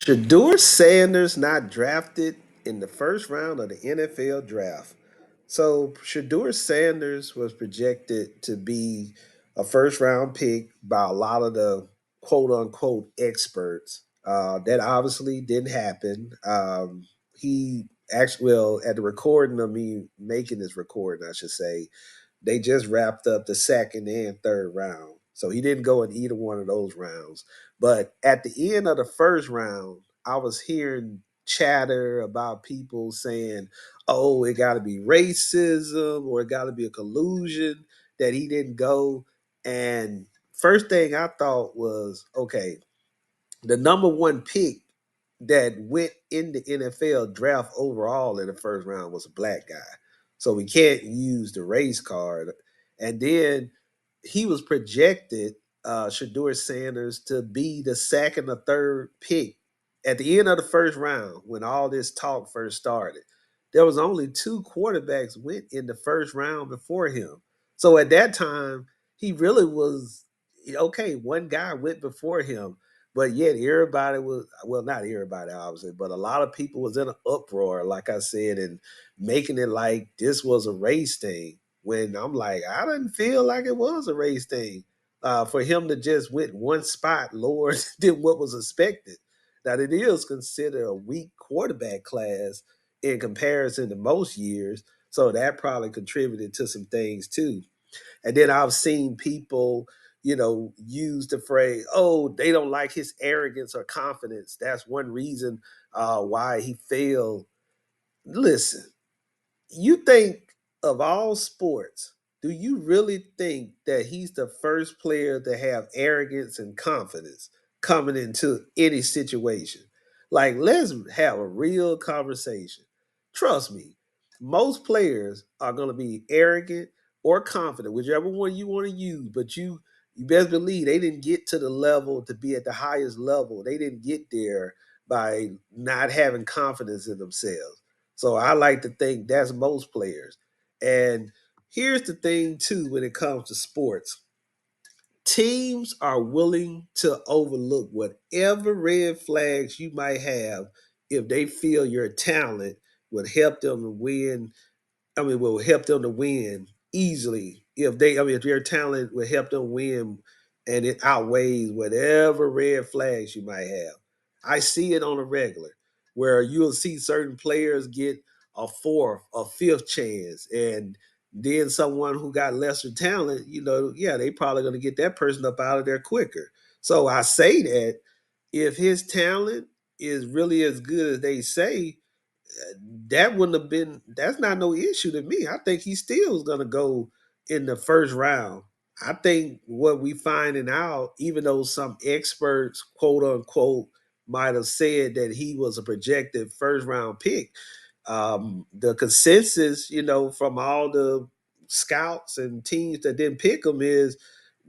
Shedeur Sanders not drafted in the first round of the NFL draft. So Shedeur Sanders was projected to be a first round pick by a lot of the quote unquote experts. That obviously didn't happen. He actually, well, at the recording of me making this recording, I should say, they just wrapped up the second and third round. So he didn't go in either one of those rounds. But at the end of the first round, I was hearing chatter about people saying, oh, it got to be racism or it got to be a collusion that he didn't go. And first thing I thought was, okay, the number one pick that went in the NFL draft overall in the first round was a black guy. So we can't use the race card. And then he was projected, Shedeur Sanders, to be the second or third pick at the end of the first round when all this talk first started. There was only two quarterbacks went in the first round before him. So at that time, he really was okay. One guy went before him, but yet everybody was, well, not everybody obviously, but a lot of people was in an uproar, like I said, and making it like this was a race thing. When I'm like, I didn't feel like it was a race thing. For him to just went one spot lower than what was expected. That it is considered a weak quarterback class in comparison to most years. So that probably contributed to some things too. And then I've seen people, use the phrase, oh, they don't like his arrogance or confidence. That's one reason why he failed. Listen, you think of all sports, do you really think that he's the first player to have arrogance and confidence coming into any situation? Like, let's have a real conversation. Trust me, most players are going to be arrogant or confident, whichever one you want to use, but you best believe they didn't get to the level to be at the highest level. They didn't get there by not having confidence in themselves. So I like to think that's most players. And here's the thing too when it comes to sports. Teams are willing to overlook whatever red flags you might have if they feel your talent would help them to win. Will help them to win easily if their talent will help them win and it outweighs whatever red flags you might have. I see it on a regular where you'll see certain players get a fourth, a fifth chance, and then someone who got lesser talent, yeah, they probably going to get that person up out of there quicker. So I say that if his talent is really as good as they say, that wouldn't have been that's not no issue to me. I think he still is gonna go in the first round. I think what we finding out, even though some experts, quote unquote, might have said that he was a projected first round pick, the consensus, from all the scouts and teams that didn't pick him is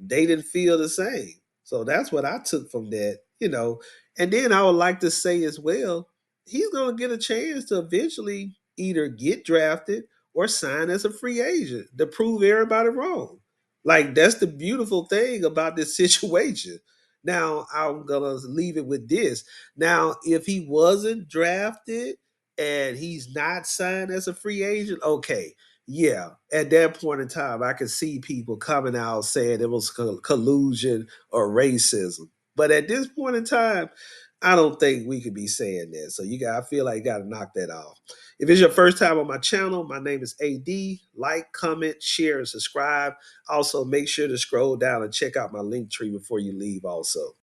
they didn't feel the same. So that's what I took from that. And then I would like to say as well, he's going to get a chance to eventually either get drafted or sign as a free agent to prove everybody wrong. Like that's the beautiful thing about this situation. Now I'm gonna leave it with this. Now, if he wasn't drafted and he's not signed as a free agent, okay, yeah, at that point in time, I could see people coming out saying it was collusion or racism. But at this point in time, I don't think we could be saying that. So I feel like you got to knock that off. If it's your first time on my channel, my name is AD. Like, comment, share, and subscribe. Also, make sure to scroll down and check out my link tree before you leave. Also.